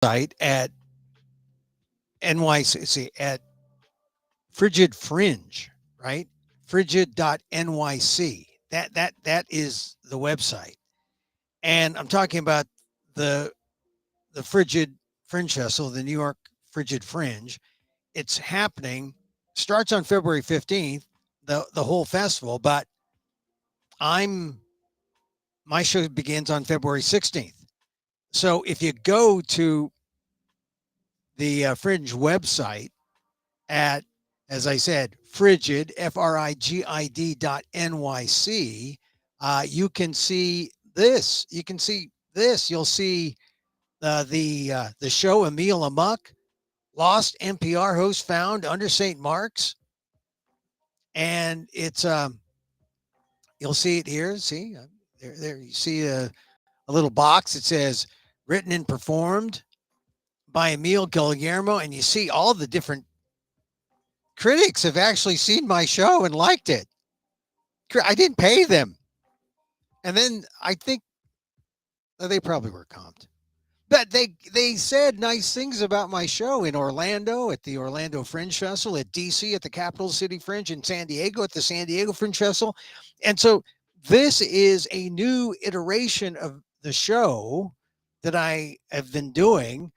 site at NYC at Frigid Fringe, right? Frigid.nyc. That is the website. And I'm talking about the the Frigid Fringe Festival, the New York Frigid Fringe. It's happening, starts on February 15th, the whole festival, but I'm my show begins on February 16th. So if you go to the Fringe website at, as I said, Frigid, FRIGID.NYC, you can see this. You can see this. You'll see the show Emil Amok, lost NPR host found under St. Mark's. And it's, you'll see it here. See, there you see a little box. It says written and performed by Emil Guillermo. And you see all the different critics have actually seen my show and liked it. I didn't pay them. And then I think they probably were comped. But they said nice things about my show in Orlando at the Orlando Fringe Festival, at DC at the Capital City Fringe, in San Diego at the San Diego Fringe Festival. And so this is a new iteration of the show that I have been doing,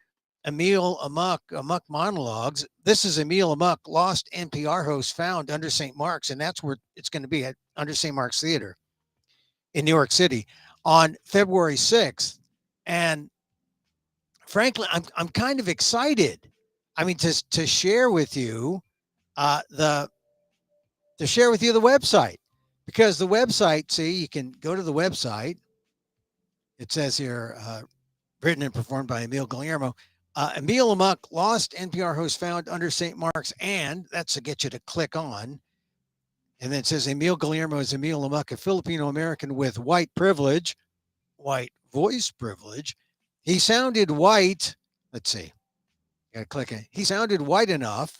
Emil Amok Monologues. This is Emil Amok, lost NPR host found under St. Mark's, and that's where it's going to be, at under St. Mark's Theater in New York City on February 6th. And frankly, I'm kind of excited. I mean, to share with you the website, because the website, see, you can go to the website. It says here, written and performed by Emil Guillermo. Emil Amok, lost NPR host found under St. Mark's, and that's to get you to click on. And then it says Emil Guillermo is Emil Amok, a Filipino American with white privilege, white voice privilege. He sounded white. Let's see. Gotta click it. He sounded white enough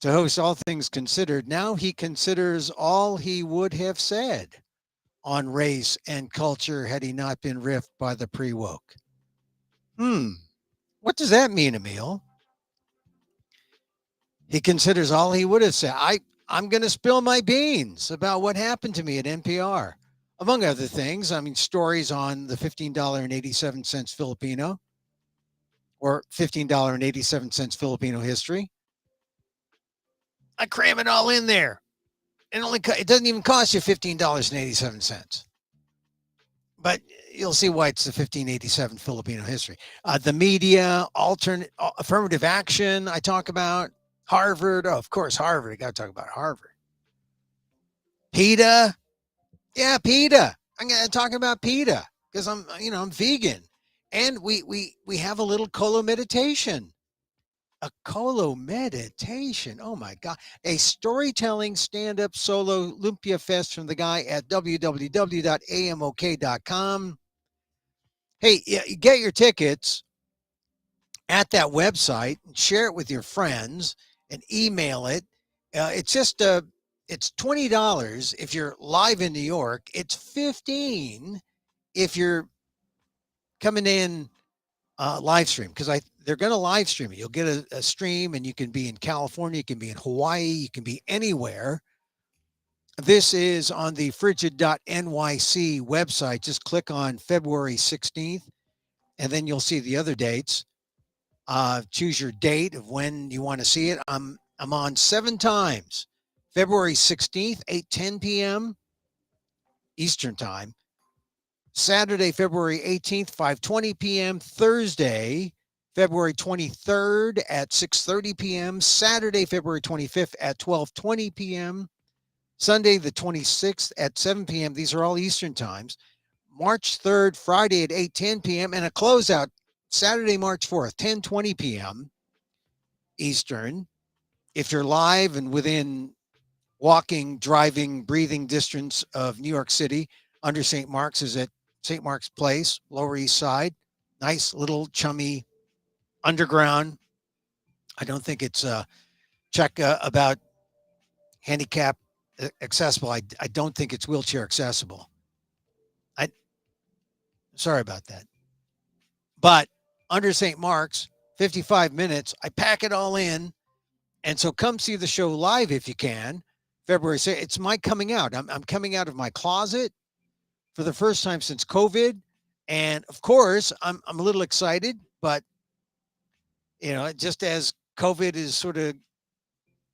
to host All Things Considered. Now he considers all he would have said on race and culture had he not been riffed by the pre-woke. What does that mean, Emil? He considers all he would have said. I'm going to spill my beans about what happened to me at NPR. Among other things, I mean, stories on the $15.87 Filipino, or $15.87 Filipino history. I cram it all in there. It doesn't even cost you $15.87. But you'll see why it's the 1587 Filipino history. The media, alternate, affirmative action, I talk about. Harvard, of course, Harvard. I got to talk about Harvard. PETA. Yeah, PETA. I'm going to talk about PETA because I'm vegan. And we have a little colo meditation. A colo meditation. Oh my God. A storytelling stand-up solo Lumpia Fest from the guy at www.amok.com. Hey, get your tickets at that website and share it with your friends and email it. It's $20 if you're live in New York. It's $15 if you're coming in live stream, because they're going to live stream it. You'll get a stream, and you can be in California, you can be in Hawaii, you can be anywhere. This is on the frigid.nyc website. Just click on February 16th, and then you'll see the other dates. Choose your date of when you want to see it. I'm on 7 times. February 16th, 8:10 p.m. Eastern Time. Saturday, February 18th, 5:20 p.m. Thursday, February 23rd at 6:30 p.m. Saturday, February 25th at 12:20 p.m. Sunday, the 26th at 7 p.m. These are all Eastern times. March 3rd, Friday at 8:10 p.m. and a closeout Saturday, March 4th, 10:20 p.m. Eastern. If you're live and within walking, driving, breathing distance of New York City, under St. Mark's is at St. Mark's Place, Lower East Side. Nice little chummy underground. I don't think it's check about handicap accessible. I don't think it's wheelchair accessible. Sorry about that. But under St. Mark's, 55 minutes. I pack it all in. And so come see the show live if you can. February 6th. It's my coming out. I'm coming out of my closet for the first time since COVID. And of course, I'm a little excited, but just as COVID is sort of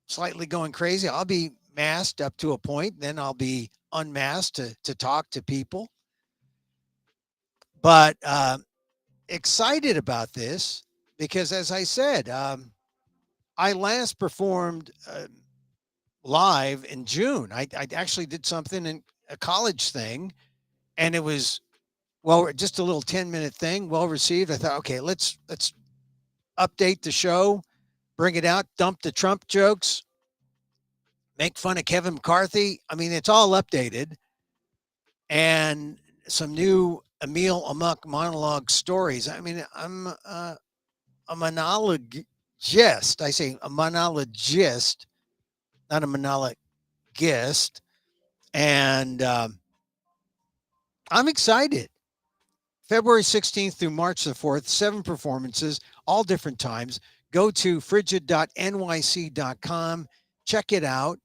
slightly going crazy, I'll be masked up to a point, then I'll be unmasked to talk to people. But excited about this because, as I said, I last performed live in June. I actually did something in a college thing, and it was just a little 10-minute thing, well received. I thought, okay, let's update the show, bring it out, dump the Trump jokes, make fun of Kevin McCarthy. I mean, it's all updated, and some new Emil Amok monologue stories. I mean, I'm a monologist. I say a monologist, not a monologist. And I'm excited. February 16th through March the 4th, 7 performances, all different times. Go to frigid.nyc.com, check it out.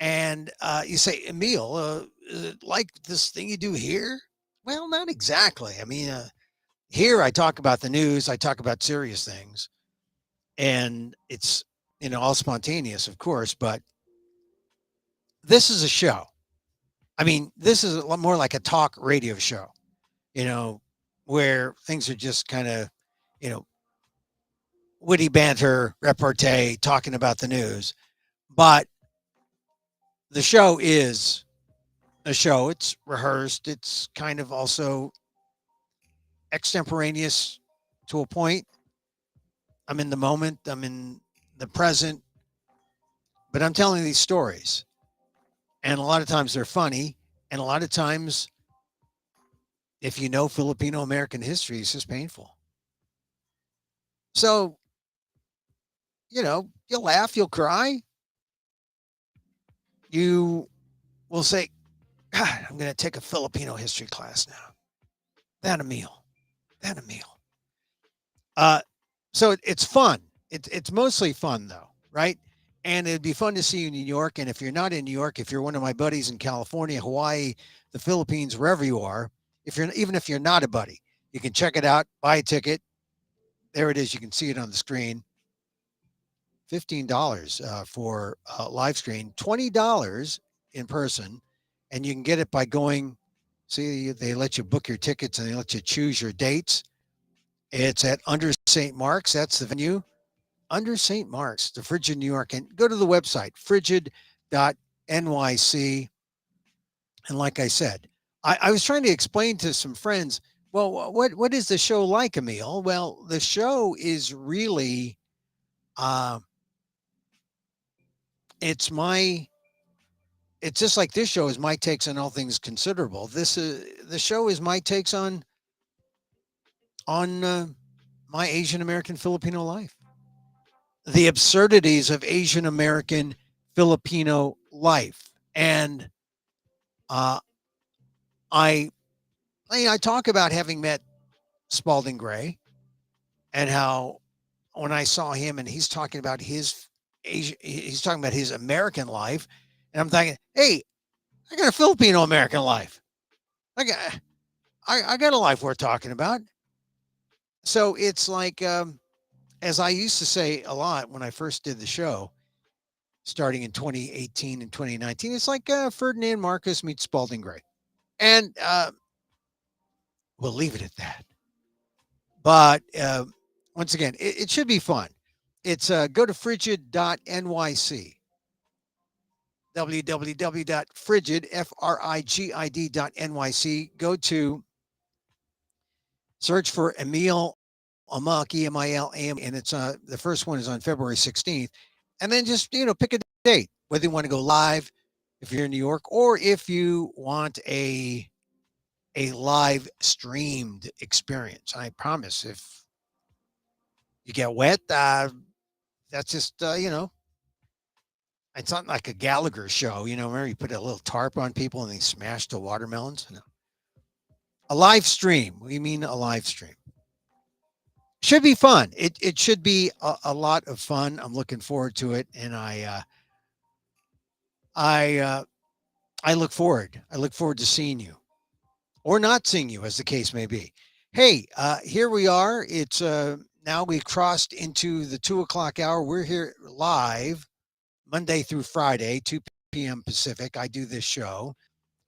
And you say, Emil, like this thing you do here? Well, not exactly. I mean, here I talk about the news, I talk about serious things. And it's, all spontaneous, of course, but this is a show. I mean, this is more like a talk radio show, where things are just kind of, witty banter, repartee, talking about the news. But the show is a show. It's rehearsed. It's kind of also extemporaneous to a point. I'm in the moment. I'm in the present. But I'm telling these stories. And a lot of times they're funny. And a lot of times, if you know Filipino American history, it's just painful. So, you'll laugh, you'll cry. You will say, God, I'm going to take a Filipino history class now. That a meal. So it's fun. It's mostly fun, though, right? And it'd be fun to see you in New York. And if you're not in New York, if you're one of my buddies in California, Hawaii, the Philippines, wherever you are, even if you're not a buddy, you can check it out, buy a ticket. There it is. You can see it on the screen. $15 for live screen, $20 in person, and you can get it by going. See, they let you book your tickets and they let you choose your dates. It's at Under St. Mark's. That's the venue. Under St. Mark's, the Frigid, New York. And go to the website, frigid.nyc. And like I said, I was trying to explain to some friends, well, what is the show like, Emil? Well, the show is really, it's just like this show is my takes on all things considerable. The show is my takes on my Asian American Filipino life, the absurdities of Asian American Filipino life, and I talk about having met Spalding Gray and how when I saw him and he's talking about he's talking about his American life, and I'm thinking, hey, I got a Filipino American life. I got a life worth talking about. So it's like, as I used to say a lot when I first did the show, starting in 2018 and 2019, it's like Ferdinand Marcos meets Spalding Gray. And we'll leave it at that. But once again, it should be fun. It's go to frigid.nyc. www.frigid, frigid.nyc. Go to search for Emil Amok, E-M-I-L-A-M, and it's the first one is on February 16th. And then just, pick a date, whether you want to go live if you're in New York, or if you want a live streamed experience. I promise if you get wet, that's just, it's not like a Gallagher show, where you put a little tarp on people and they smash the watermelons. No. A live stream. What do you mean a live stream? Should be fun. It should be a lot of fun. I'm looking forward to it, and I I look forward. I look forward to seeing you or not seeing you, as the case may be. Hey, here we are. It's now we've crossed into the 2 o'clock hour. We're here live Monday through Friday, 2 p.m. Pacific. I do this show,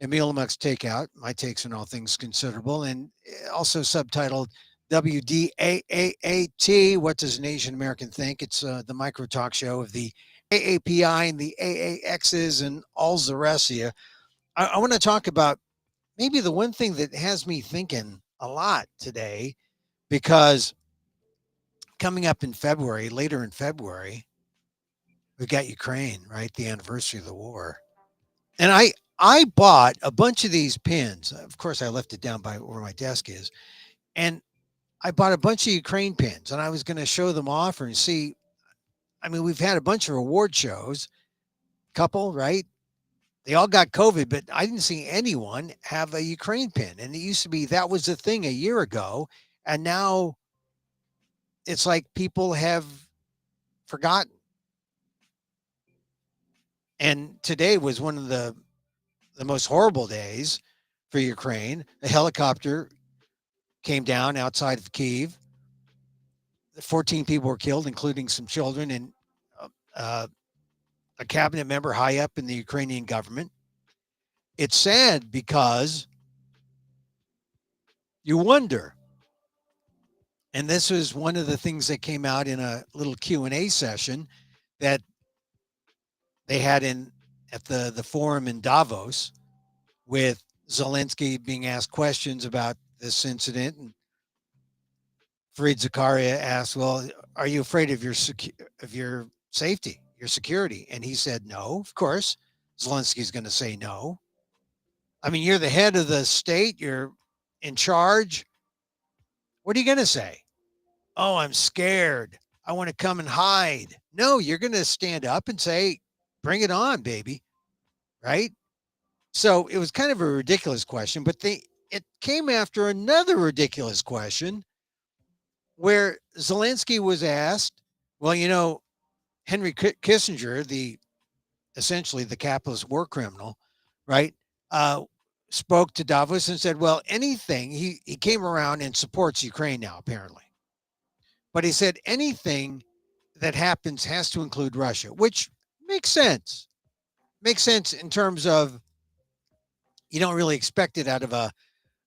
Emil Amok's Takeout, my takes on all things considerable, and also subtitled WDAAAT, What Does an Asian American Think? It's the micro talk show of the AAPI and the AAXs and all the rest of you. I want to talk about maybe the one thing that has me thinking a lot today, because coming up in February, later in February, we've got Ukraine, right? The anniversary of the war. And I bought a bunch of these pins. Of course, I left it down by where my desk is. And I bought a bunch of Ukraine pins, and I was going to show them off and see. I mean, we've had a bunch of award shows, couple, right? They all got COVID, but I didn't see anyone have a Ukraine pin. And it used to be that was the thing a year ago. And now it's like people have forgotten. And today was one of the most horrible days for Ukraine. A helicopter came down outside of Kyiv. 14 people were killed, including some children and uh, uh, a cabinet member high up in the Ukrainian government. It's sad because you wonder, and this was one of the things that came out in a little Q&A session that they had in at the forum in Davos, with Zelensky being asked questions about this incident, and Fareed Zakaria asked, "Well, are you afraid of your safety, your security?" And he said, "No, of course." Zelensky's going to say no. I mean, you're the head of the state, you're in charge. What are you going to say? "Oh, I'm scared. I want to come and hide." No, you're going to stand up and say, "Bring it on, baby." Right? So it was kind of a ridiculous question, but it came after another ridiculous question where Zelensky was asked, well, Henry Kissinger, the essentially the capitalist war criminal, right? Spoke to Davos and said, well, anything, he came around and supports Ukraine now, apparently. But he said anything that happens has to include Russia, which makes sense. Makes sense in terms of you don't really expect it out of a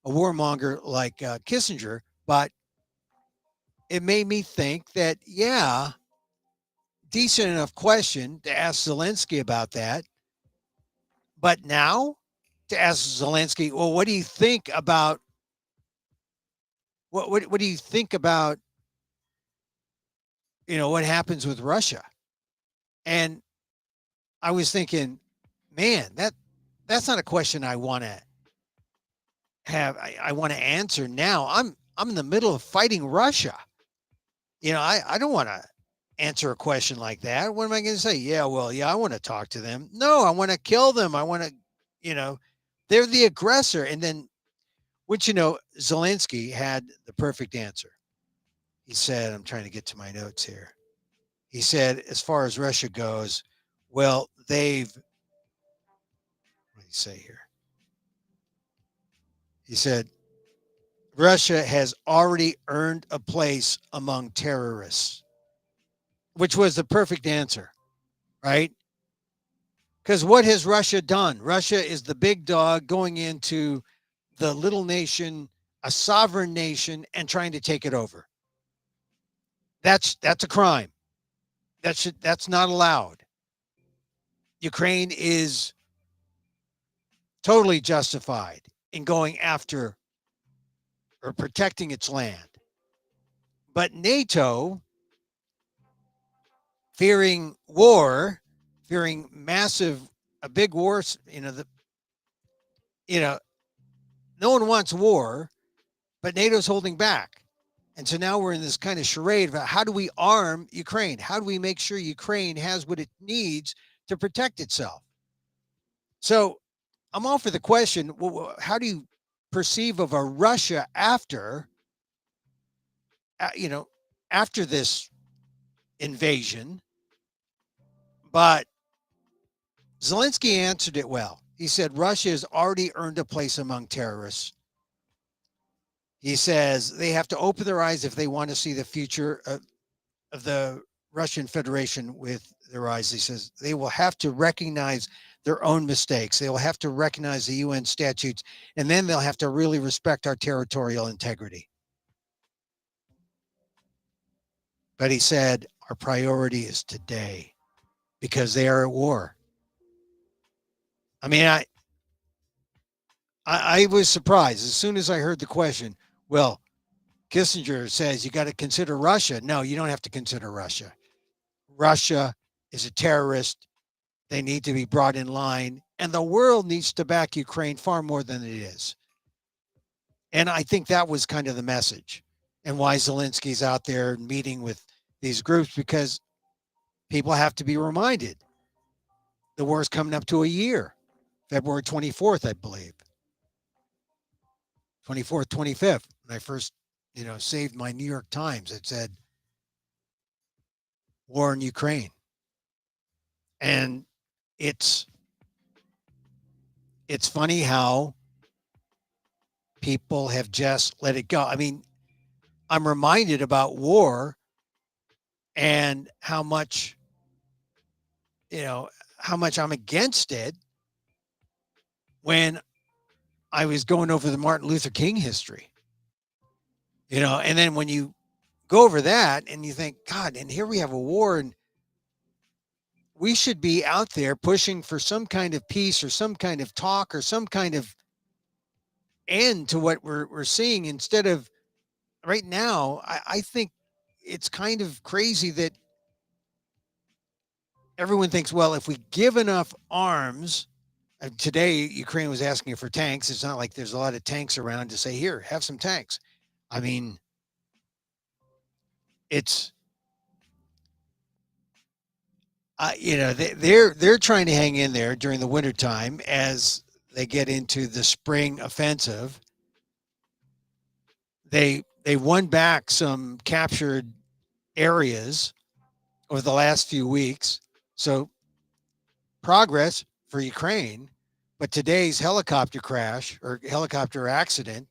warmonger like Kissinger, but it made me think that, yeah, decent enough question to ask Zelensky about that. But now to ask Zelensky, well, what do you think about what do you think about what happens with Russia? And I was thinking, man, that's not a question I want to have. I want to answer now. I'm in the middle of fighting Russia. I don't want to answer a question like that. What am I going to say? Yeah, well, yeah, I want to talk to them. No, I want to kill them. I want to, you know, they're the aggressor. And then, which, Zelensky had the perfect answer. He said, I'm trying to get to my notes here. He said, as far as Russia goes, well, what do you say here? He said, Russia has already earned a place among terrorists, which was the perfect answer, right? Because what has Russia done? Russia is the big dog going into the little nation, a sovereign nation, and trying to take it over. That's a crime. That's not allowed. Ukraine is totally justified in going after or protecting its land. But NATO, fearing war, fearing a big war, you know, no one wants war, but NATO's holding back. And so now we're in this kind of charade about how do we arm Ukraine? How do we make sure Ukraine has what it needs to protect itself? So I'm all for the question. How do you perceive of a Russia after, after this invasion, but Zelensky answered it well. He said Russia has already earned a place among terrorists. He says they have to open their eyes if they want to see the future of the Russian Federation with their eyes. He says they will have to recognize their own mistakes. They will have to recognize the UN statutes, and then they'll have to really respect our territorial integrity. But he said our priority is today because they are at war. I mean, I was surprised as soon as I heard the question. Well, Kissinger says you got to consider Russia. No, you don't have to consider Russia. Russia is a terrorist. They need to be brought in line, and the world needs to back Ukraine far more than it is. And I think that was kind of the message, and why Zelensky's out there meeting with these groups, because people have to be reminded the war is coming up to a year, February 24th, I believe. 24th, 25th. When I first, saved my New York Times, it said war in Ukraine. And it's funny how people have just let it go. I mean, I'm reminded about war and how much I'm against it when I was going over the Martin Luther King history. And then when you go over that and you think, God, and here we have a war, and we should be out there pushing for some kind of peace or some kind of talk or some kind of end to what we're seeing, instead of right now. I think it's kind of crazy that everyone thinks, well, if we give enough arms, today Ukraine was asking for tanks. It's not like there's a lot of tanks around to say, here, have some tanks. I mean, it's, they're trying to hang in there during the wintertime as they get into the spring offensive. They won back some captured areas over the last few weeks. So progress for Ukraine. But today's helicopter crash or helicopter accident,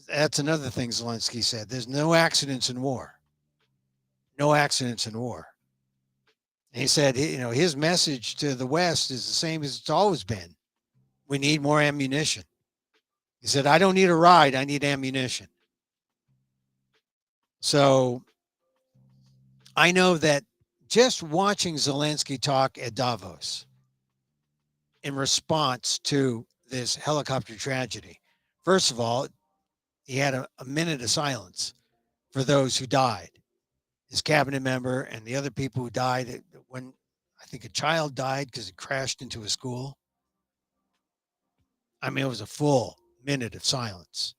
that's another thing Zelensky said. There's no accidents in war. No accidents in war. And he said, his message to the West is the same as it's always been. We need more ammunition. He said, I don't need a ride. I need ammunition. So I know that just watching Zelensky talk at Davos in response to this helicopter tragedy, first of all, he had a minute of silence for those who died, his cabinet member and the other people who died when I think a child died because it crashed into a school. I mean, it was a full minute of silence.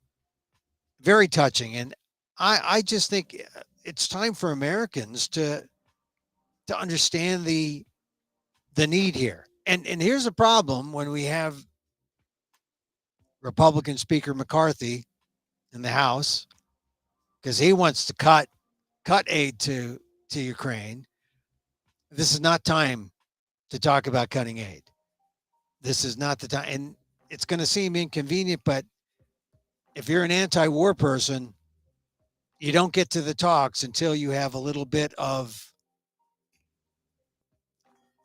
Very touching. And I just think it's time for Americans to understand the need here. And here's a problem when we have Republican Speaker McCarthy in the House, because he wants to cut aid to Ukraine. This is not time to talk about cutting aid. This is not the time. And it's going to seem inconvenient, but if you're an anti-war person, you don't get to the talks until you have a little bit of,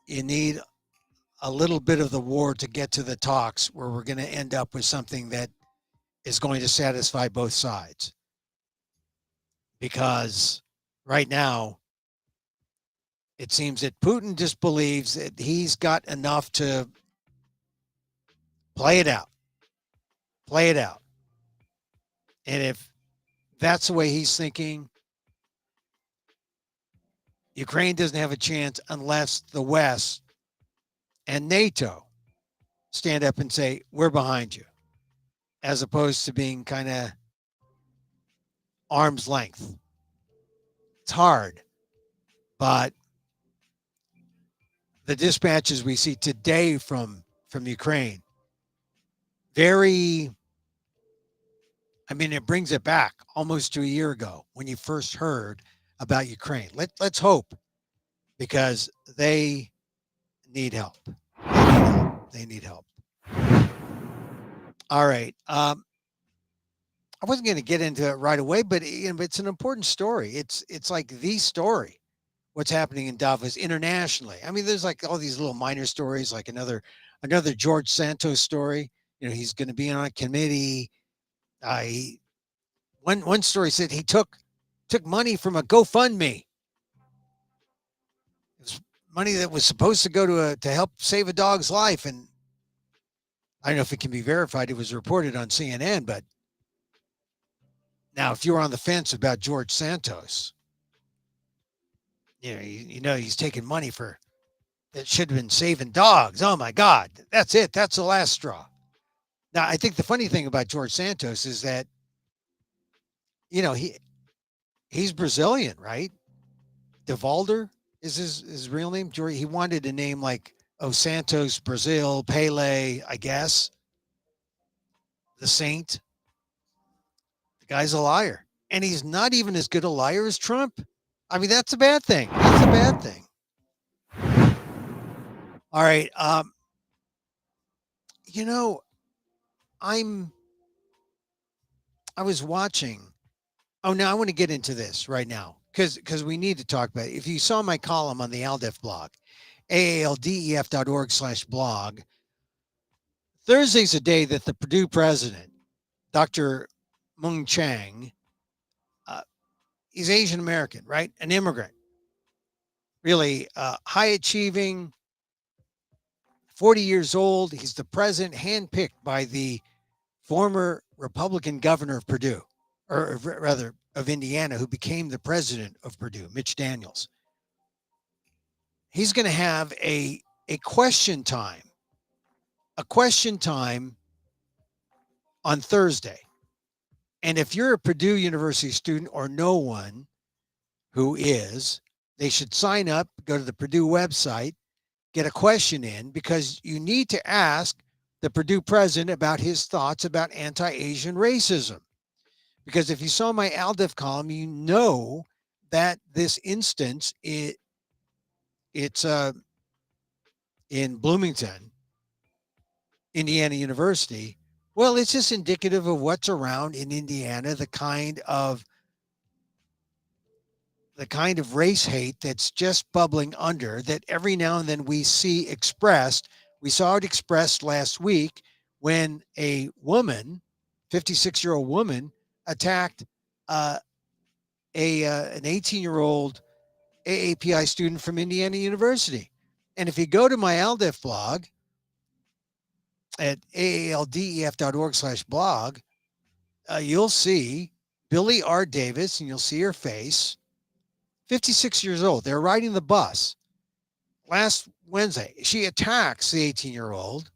you need a little bit of the war to get to the talks where we're going to end up with something that is going to satisfy both sides. Because right now, it seems that Putin just believes that he's got enough to play it out. Play it out. And if that's the way he's thinking, Ukraine doesn't have a chance unless the West and NATO stand up and say, we're behind you, as opposed to being kind of arm's length. It's hard, but the dispatches we see today from Ukraine, very I mean, it brings it back almost to a year ago when you first heard about Ukraine. Let's hope, because they need help. They need help. They need help. All right. I wasn't going to get into it right away, but it's an important story. It's like the story. What's happening in Davos internationally? I mean, there's like all these little minor stories, like another George Santos story. He's going to be on a committee. He, one story said he took money from a GoFundMe. It was money that was supposed to go to help save a dog's life, and I don't know if it can be verified. It was reported on CNN, but now if you were on the fence about George Santos, he's taking money for that should have been saving dogs. Oh my God, that's it. That's the last straw. Now, I think the funny thing about George Santos is that he's Brazilian, right? Devalder is his real name. He wanted a name like Santos, Brazil, Pele, I guess. The Saint. The guy's a liar. And he's not even as good a liar as Trump. I mean, that's a bad thing. That's a bad thing. All right. You know, I was watching. Oh, now I want to get into this right now because we need to talk about it. If you saw my column on the ALDEF blog, aaldef.org/blog, Thursday's a day that the Purdue president, Dr. Mung Chang, he's Asian American, right? An immigrant, really high achieving, 40 years old. He's the president, handpicked by the former Republican governor of Purdue, or rather of Indiana, who became the president of Purdue, Mitch Daniels. He's going to have a question time on Thursday. And if you're a Purdue University student or know one who is, they should sign up, go to the Purdue website, get a question in, because you need to ask the Purdue president about his thoughts about anti-Asian racism. Because if you saw my ALDEF column, you know that this instance, it's in Bloomington, Indiana University. Well, it's just indicative of what's around in Indiana, the kind of race hate that's just bubbling under, that every now and then we see expressed. We saw it expressed last week when a woman, 56-year-old woman, attacked an 18-year-old AAPI student from Indiana University. And if you go to my ALDEF blog at aaldef.org/blog, you'll see Billy R. Davis, and you'll see her face. 56 years old. They're riding the bus. Last Wednesday, she attacks the 18-year-old.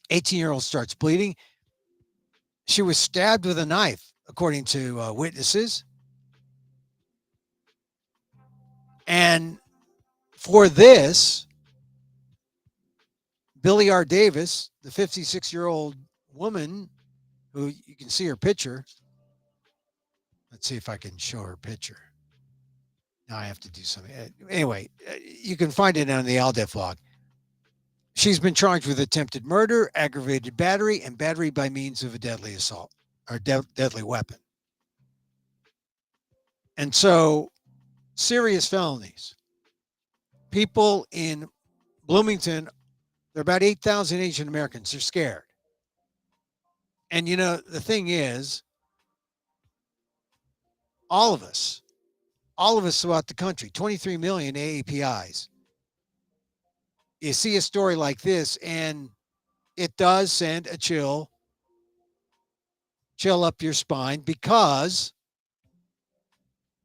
18-year-old starts bleeding. She was stabbed with a knife, according to witnesses. And for this, Billy R. Davis, the 56-year-old woman, who you can see her picture. Let's see if I can show her picture. Now I have to do something. Anyway, you can find it on the ALDEF blog. She's been charged with attempted murder, aggravated battery, and battery by means of a deadly assault or deadly weapon. And so, serious felonies. People in Bloomington, there are about 8,000 Asian Americans. They're scared. And the thing is, all of us throughout the country, 23 million AAPIs. You see a story like this, and it does send a chill up your spine, because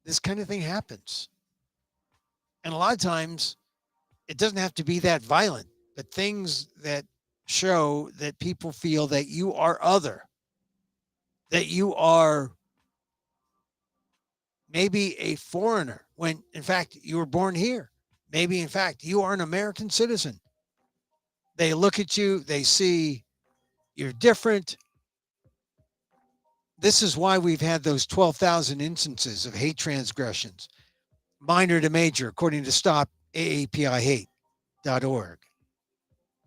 this kind of thing happens. And a lot of times it doesn't have to be that violent, but things that show that people feel that you are other, that you are maybe a foreigner, when in fact you were born here. Maybe in fact you are an American citizen. They look at you, they see you're different, This is why we've had those 12,000 instances of hate transgressions, minor to major, according to StopAAPIHate.org.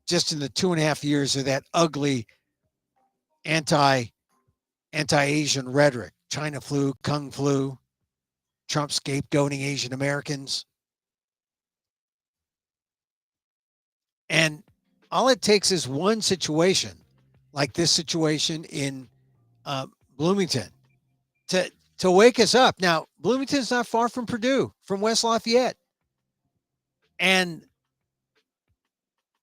Just in the 2.5 years of that ugly anti Asian rhetoric, China flu, Kung flu, Trump scapegoating Asian Americans. And all it takes is one situation, like this situation in Bloomington, to wake us up. Now, Bloomington's not far from Purdue, from West Lafayette. And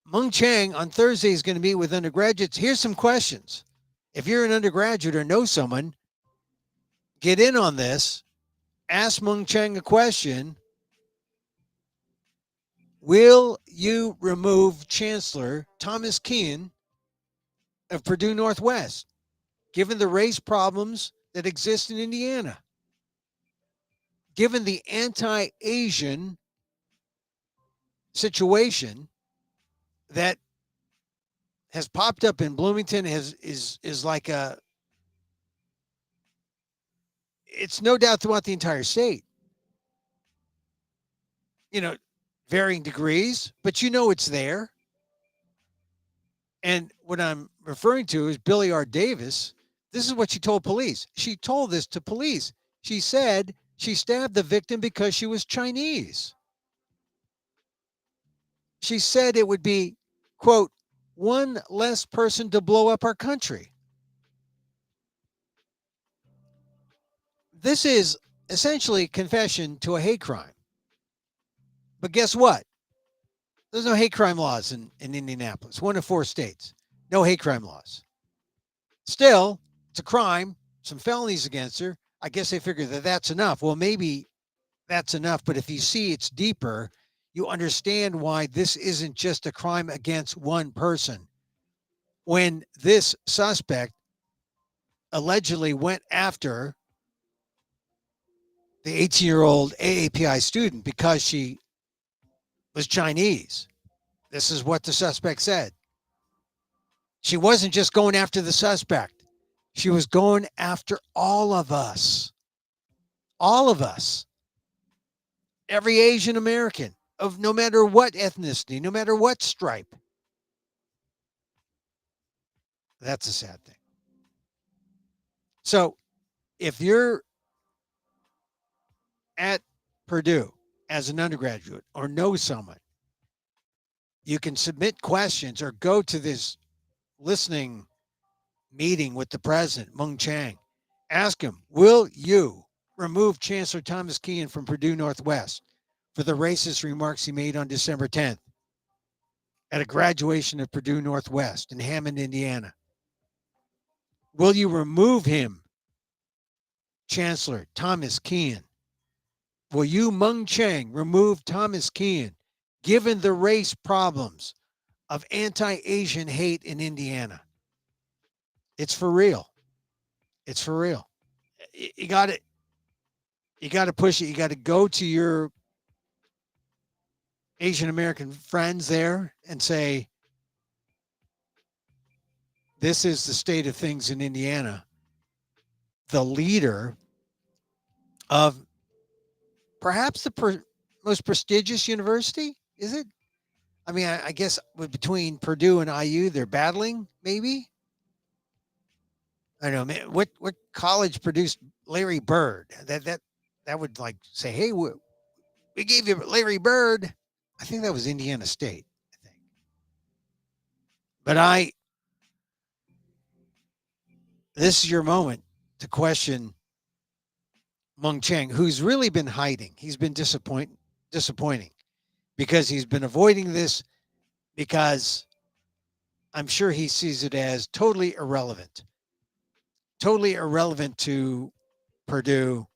Mung Chang on Thursday is going to meet with undergraduates. Here's some questions. If you're an undergraduate or know someone, get in on this. Ask Mung Chang a question. Will you remove Chancellor Thomas Kean of Purdue Northwest, given the race problems that exist in Indiana? Given the anti-Asian situation that has popped up in Bloomington, is like it's no doubt throughout the entire state. Varying degrees, but it's there. And what I'm referring to is Billie R. Davis. This is what she told police. She told this to police. She said she stabbed the victim because she was Chinese. She said it would be, quote, one less person to blow up our country. This is essentially confession to a hate crime. But guess what? There's no hate crime laws in Indianapolis, one of 4 states. No hate crime laws. Still, it's a crime, some felonies against her. I guess they figure that that's enough. Well, maybe that's enough, but if you see it's deeper, you understand why this isn't just a crime against one person. When this suspect allegedly went after the 18-year-old AAPI student because she was Chinese, this is what the suspect said. She wasn't just going after the suspect. She was going after all of us. All of us. Every Asian American, of no matter what ethnicity, no matter what stripe. That's a sad thing. So if you're at Purdue as an undergraduate or know someone, you can submit questions or go to this listening meeting with the president, Mung Chang. Ask him, will you remove Chancellor Thomas Kean from Purdue Northwest for the racist remarks he made on December 10th at a graduation of Purdue Northwest in Hammond, Indiana? Will you remove him, Chancellor Thomas Kean? Will you, Mung Chang, remove Thomas Kean, given the race problems of anti-Asian hate in Indiana? It's for real. It's for real. You got it. You got to push it. You got to go to your Asian American friends there and say, this is the state of things in Indiana. The leader of perhaps the most prestigious university, is it? I mean, I guess between Purdue and IU, they're battling, maybe. I don't know, man. What college produced Larry Bird? That would like say, hey, we gave you Larry Bird. I think that was Indiana State. I think, but this is your moment to question Mung Chang, who's really been hiding. He's been disappointing because he's been avoiding this because I'm sure he sees it as totally irrelevant to Purdue,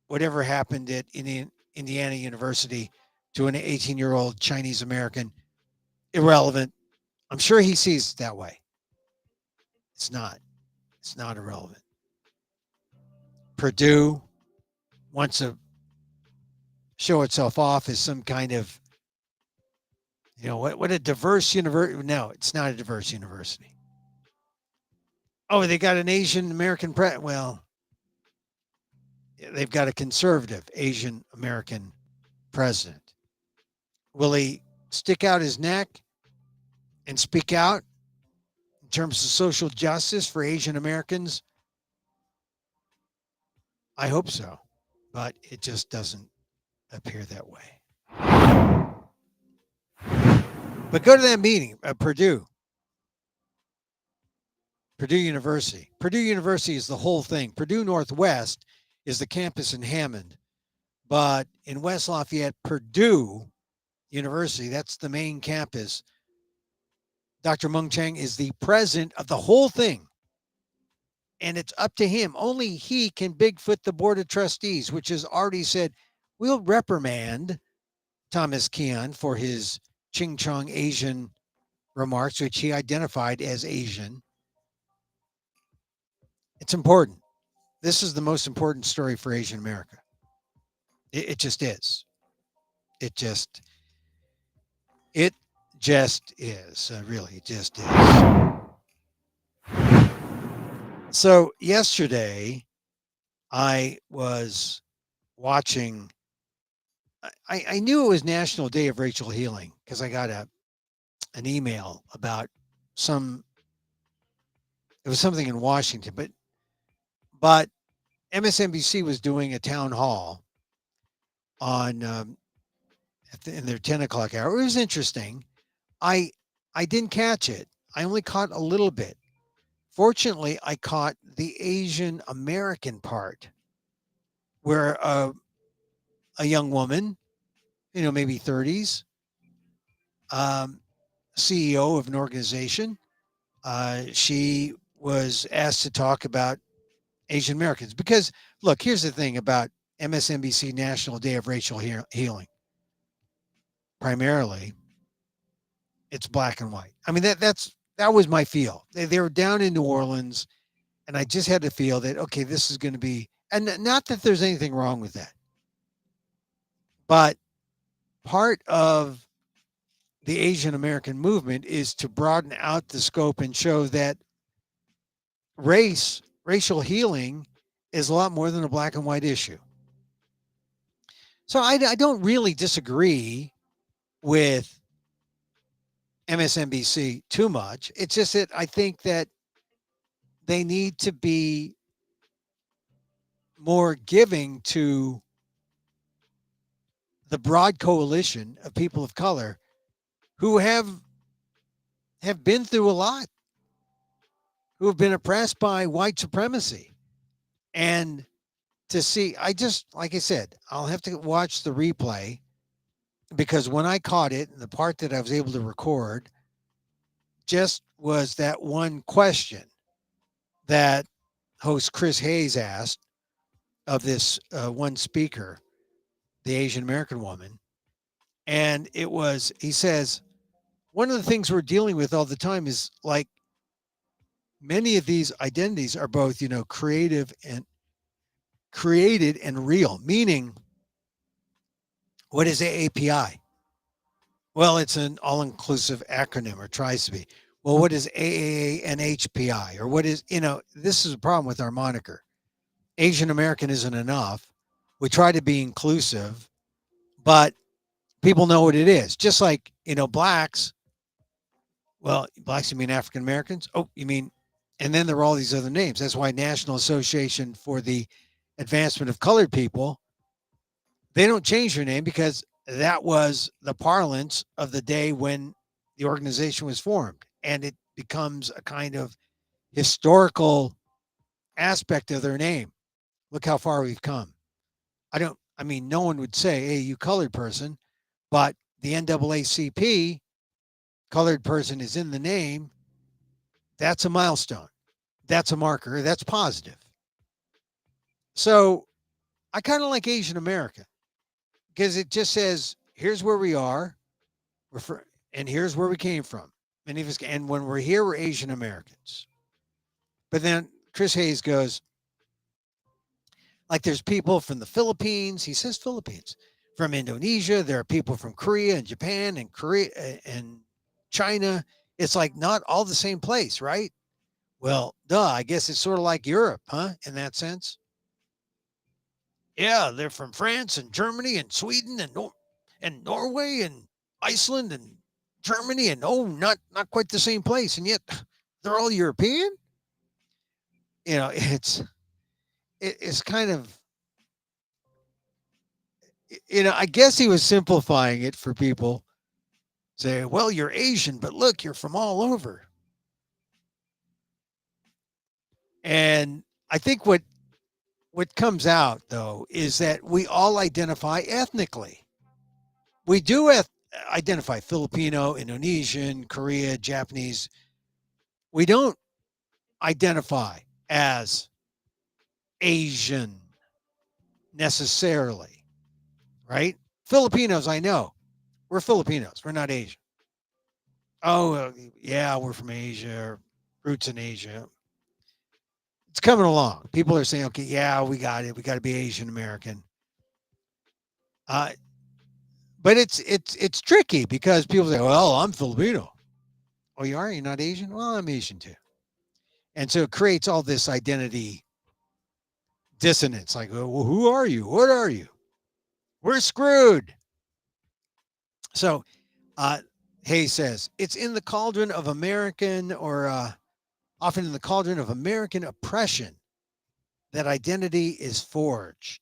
whatever happened at Indiana University to an 18-year-old Chinese American, irrelevant. I'm sure he sees it that way. It's not irrelevant. Purdue wants to show itself off as some kind of, what a diverse university. No, it's not a diverse university. Oh, they got an Asian American well, they've got a conservative Asian American president. Will he stick out his neck and speak out in terms of social justice for Asian Americans? I hope so, but it just doesn't appear that way. But go to that meeting at Purdue University. Purdue University is the whole thing. Purdue Northwest is the campus in Hammond, but in West Lafayette, Purdue University, that's the main campus. Dr. Mung Chang is the president of the whole thing. And it's up to him. Only he can Bigfoot the board of trustees, which has already said, we'll reprimand Thomas Keon for his Ching Chong Asian remarks, which he identified as Asian. It's important. This is the most important story for Asian America. It just is. It just is. Really, it just is. So yesterday, I was watching. I knew it was National Day of Racial Healing because I got an email about it was something in Washington, but MSNBC was doing a town hall on in their 10 o'clock hour. It was interesting. I didn't catch it. I only caught a little bit. Fortunately, I caught the Asian American part where a young woman, maybe 30s, CEO of an organization, she was asked to talk about Asian Americans. Because, look, here's the thing about MSNBC National Day of Racial Healing. Primarily, it's black and white. I mean, that was my feel. They were down in New Orleans, and I just had to feel that, okay, this is going to be, and not that there's anything wrong with that, but part of the Asian American movement is to broaden out the scope and show that racial healing is a lot more than a black and white issue. So I don't really disagree with MSNBC too much. It's just that I think that they need to be more giving to the broad coalition of people of color who have been through a lot, who have been oppressed by white supremacy. And to see, like I said, I'll have to watch the replay because when I caught it, the part that I was able to record just was that one question that host Chris Hayes asked of this one speaker, the Asian American woman. And he says, one of the things we're dealing with all the time is like many of these identities are both, creative and created and real, meaning what is AAPI? Well, it's an all-inclusive acronym or tries to be. Well, what is AAA and HPI? Or what is, this is a problem with our moniker. Asian American isn't enough. We try to be inclusive, but people know what it is. Just like, blacks. Well, blacks, you mean African Americans? Oh, you mean, and then there are all these other names. That's why National Association for the Advancement of Colored People, they don't change their name because that was the parlance of the day when the organization was formed. And it becomes a kind of historical aspect of their name. Look how far we've come. No one would say, hey, you colored person, but the NAACP, colored person is in the name. That's a milestone. That's a marker. That's positive. So I kind of like Asian American because it just says, here's where we are, and here's where we came from. And when we're here, we're Asian Americans. But then Chris Hayes goes, like there's people from the Philippines. He says Philippines. From Indonesia. There are people from Korea and Japan and China. It's like not all the same place, right? Well, duh, I guess it's sort of like Europe, huh? In that sense. Yeah, they're from France and Germany and Sweden and Norway and Iceland and Germany and oh, not quite the same place, and yet they're all European. It's kind of I guess he was simplifying it for people. Say, well, you're Asian, but look, you're from all over. And I think what comes out though is that we all identify ethnically. We do identify Filipino, Indonesian, Korea, Japanese. We don't identify as Asian necessarily, right? Filipinos, I know. We're Filipinos. We're not Asian. Oh, yeah, we're from Asia, roots in Asia. It's coming along. People are saying, okay, yeah, we got it. We got to be Asian American. Uh, but it's tricky because people say, well, I'm Filipino. Oh, you are? You're not Asian? Well, I'm Asian too. And so it creates all this identity dissonance. Like, well, who are you? What are you? We're screwed. So Hayes says, it's in the cauldron of American or often in the cauldron of American oppression that identity is forged.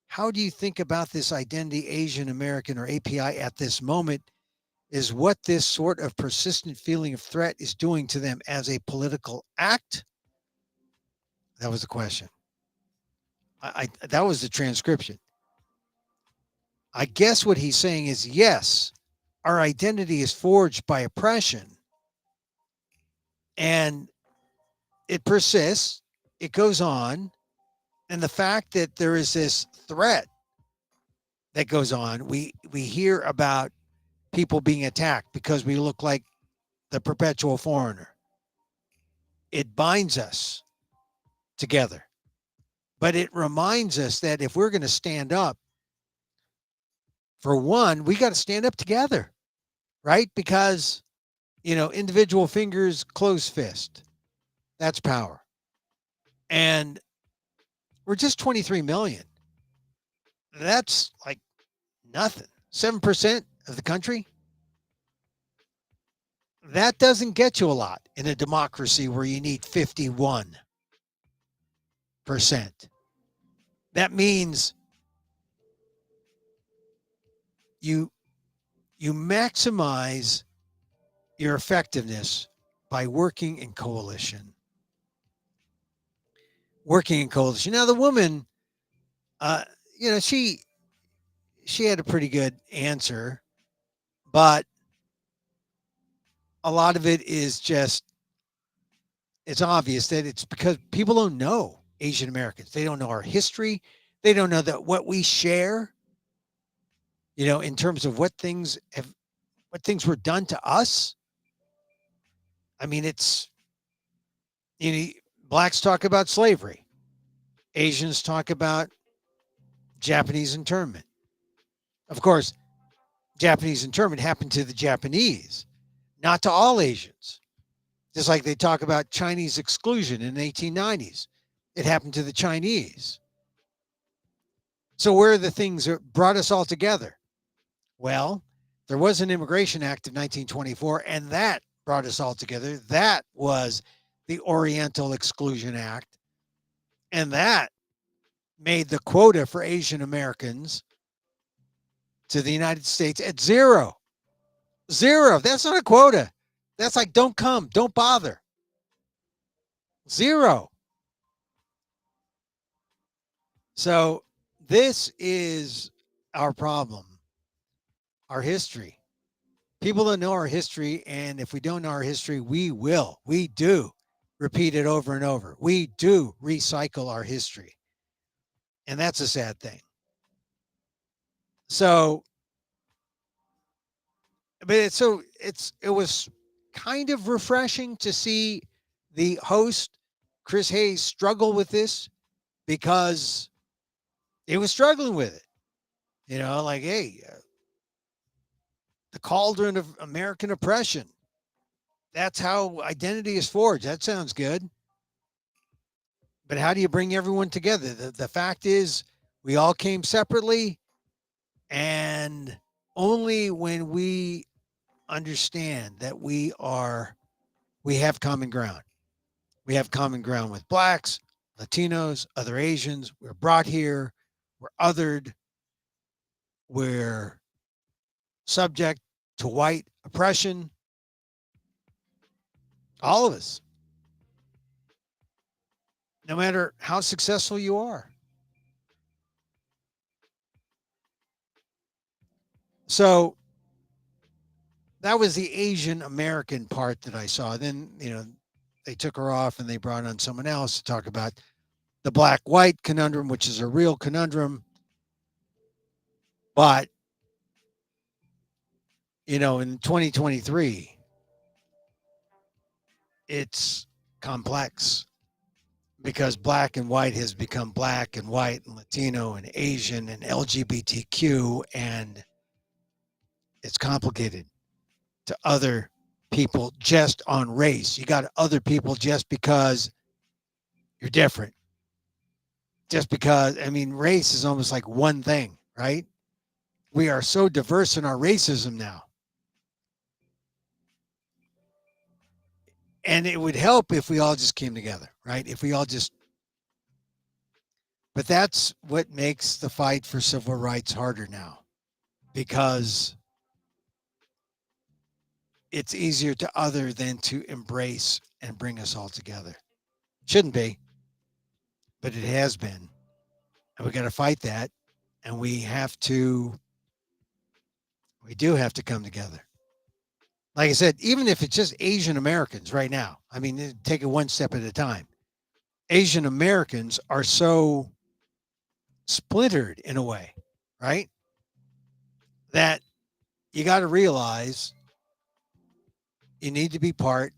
How do you think about this identity, Asian American or API at this moment? Is what this sort of persistent feeling of threat is doing to them as a political act? That was the question. That was the transcription. I guess what he's saying is yes, our identity is forged by oppression and it persists, it goes on. And the fact that there is this threat that goes on, we hear about people being attacked because we look like the perpetual foreigner. It binds us together. But it reminds us that if we're going to stand up, for one, we got to stand up together, right? Because, individual fingers, closed fist. That's power. And we're just 23 million. That's like nothing. 7% of the country. That doesn't get you a lot in a democracy where you need 51%. That means you maximize your effectiveness by working in coalition. Now the woman, she had a pretty good answer, but a lot of it is just, it's obvious that it's because people don't know Asian Americans. They don't know our history. They don't know that what we share, in terms of what things were done to us. I mean, it's, blacks talk about slavery. Asians talk about Japanese internment. Of course, Japanese internment happened to the Japanese, not to all Asians. Just like they talk about Chinese exclusion in the 1890s. It happened to the Chinese. So where are the things that brought us all together? Well, there was an Immigration Act of 1924, and that brought us all together. That was the Oriental Exclusion Act. And that made the quota for Asian Americans to the United States at zero. Zero. That's not a quota. That's like, don't come, don't bother. Zero. So this is our problem, our history. People don't know our history. And if we don't know our history, we do repeat it over and over. We do recycle our history. And that's a sad thing. So, but it was kind of refreshing to see the host, Chris Hayes, struggle with this because he was struggling with it. Like, hey, the cauldron of American oppression That's how identity is forged. That sounds good. But how do you bring everyone together? The fact is, we all came separately, and only when we understand that we have common ground. We have common ground with blacks, Latinos, other Asians. We're brought here. We're othered. We're subject to white oppression. All of us, no matter how successful you are. So that was the Asian American part that I saw. Then, they took her off and they brought on someone else to talk about the black white conundrum, which is a real conundrum. But, in 2023, it's complex because black and white has become black and white and Latino and Asian and LGBTQ, and it's complicated to other people just on race. You got other people just because you're different. Just because, race is almost like one thing, right? We are so diverse in our racism now. And it would help if we all just came together, right? If we all just, but that's what makes the fight for civil rights harder now, because it's easier to other than to embrace and bring us all together. Shouldn't be, but it has been. And we got to fight that. And we do have to come together. Like I said, even if it's just Asian Americans right now, take it one step at a time. Asian Americans are so splintered in a way, right? That you got to realize you need to be part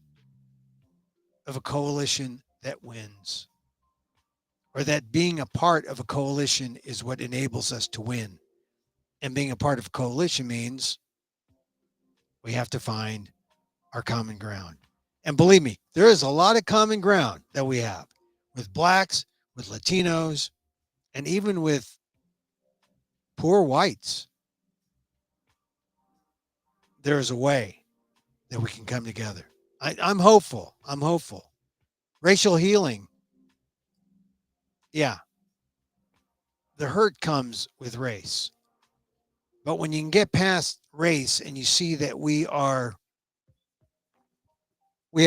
of a coalition that wins, or that being a part of a coalition is what enables us to win. And being a part of a coalition means we have to find our common ground. And believe me, there is a lot of common ground that we have with blacks, with Latinos, and even with poor whites. There is a way that we can come together. I'm hopeful. I'm hopeful. Racial healing. Yeah. The hurt comes with race. But when you can get past race and you see that we have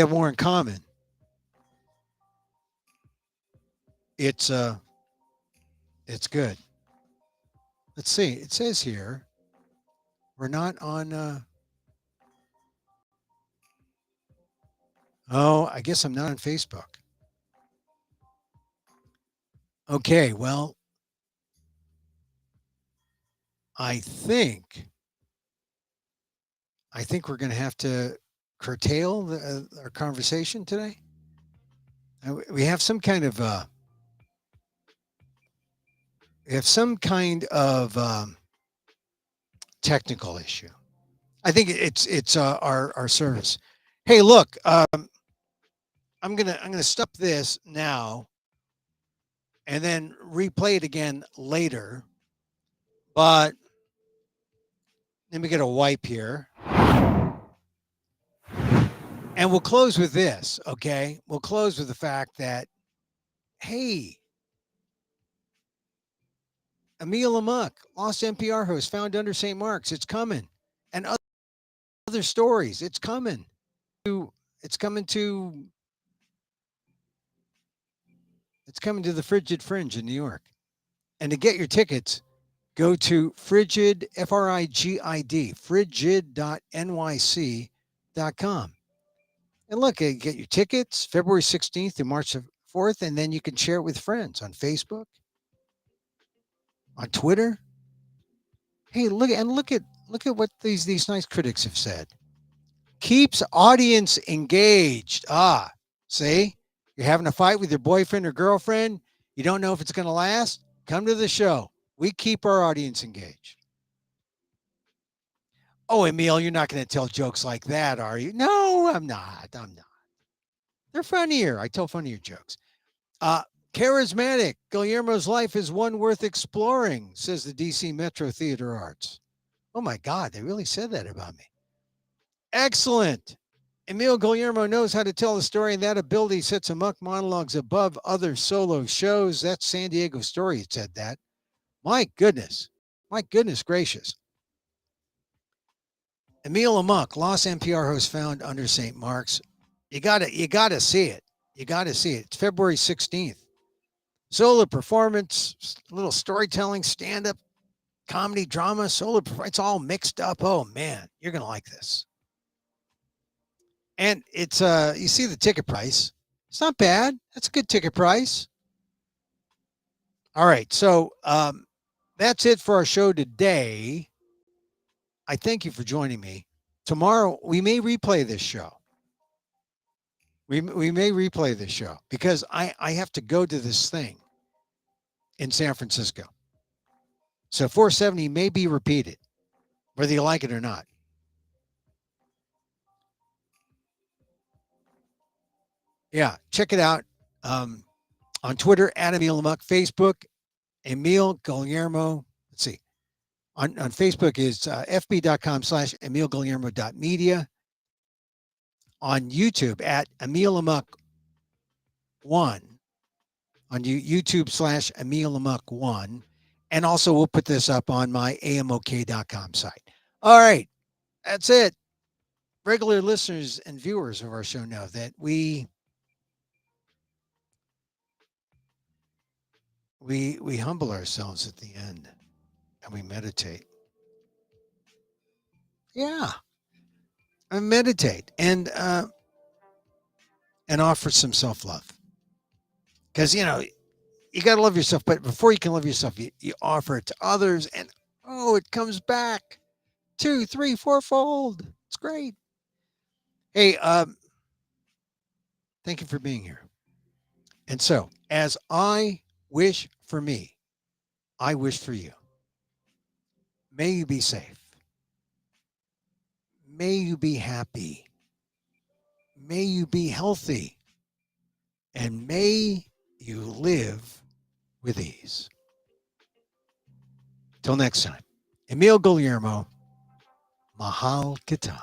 more in common, it's good. Let's see. It says here we're not on I guess I'm not on Facebook. Okay, well, I think we're going to have to curtail our conversation today. We have some kind of technical issue. I think it's our service. Hey, look, I'm gonna stop this now, and then replay it again later. But let me get a wipe here. And we'll close with this, okay? We'll close with the fact that, hey, Emil Amok, lost NPR host, found under St. Mark's. It's coming. And other stories. It's coming. It's coming to the Frigid Fringe in New York. And to get your tickets, go to Frigid, Frigid, frigid.nyc.com. And look, get your tickets February 16th to March 4th, and then you can share it with friends on Facebook, on Twitter. Hey, look at what these nice critics have said. Keeps audience engaged. See? You're having a fight with your boyfriend or girlfriend. You don't know if it's going to last. Come to the show. We keep our audience engaged. Oh, Emil, you're not going to tell jokes like that, are you? No, I'm not. They're funnier. I tell funnier jokes. Uh, Charismatic. Guillermo's life is one worth exploring, says the DC Metro Theater Arts. Oh my God, they really said that about me. Excellent. Emil Guillermo knows how to tell a story, and that ability sets Amok monologues above other solo shows. That's San Diego Story said that. My goodness. My goodness gracious. Emil Amok, Lost NPR host found under St. Mark's. You gotta see it. You gotta see it. It's February 16th. Solo performance, little storytelling, stand-up, comedy, drama, solo. It's all mixed up. Oh man, you're gonna like this. And it's you see the ticket price. It's not bad. That's a good ticket price. All right, so that's it for our show today. I thank you for joining me. Tomorrow we may replay this show. We may replay this show because I have to go to this thing in San Francisco. So 470 may be repeated, whether you like it or not. Yeah, check it out on Twitter at Emil Amok, Facebook Emil Guillermo. Let's see. On Facebook is fb.com/Emil Guillermo.media. On YouTube at Emil Amok 1. On YouTube/Emil Amok 1. And also we'll put this up on my amok.com site. All right. That's it. Regular listeners and viewers of our show know that we humble ourselves at the end and we meditate. Yeah. And meditate and offer some self-love. Because you got to love yourself, but before you can love yourself, you offer it to others, and it comes back 2, 3, 4-fold. It's great. Hey, thank you for being here. And so, as I wish for me, I wish for you. May you be safe. May you be happy. May you be healthy. And may you live with ease. Till next time, Emil Guillermo, Mahal Kita.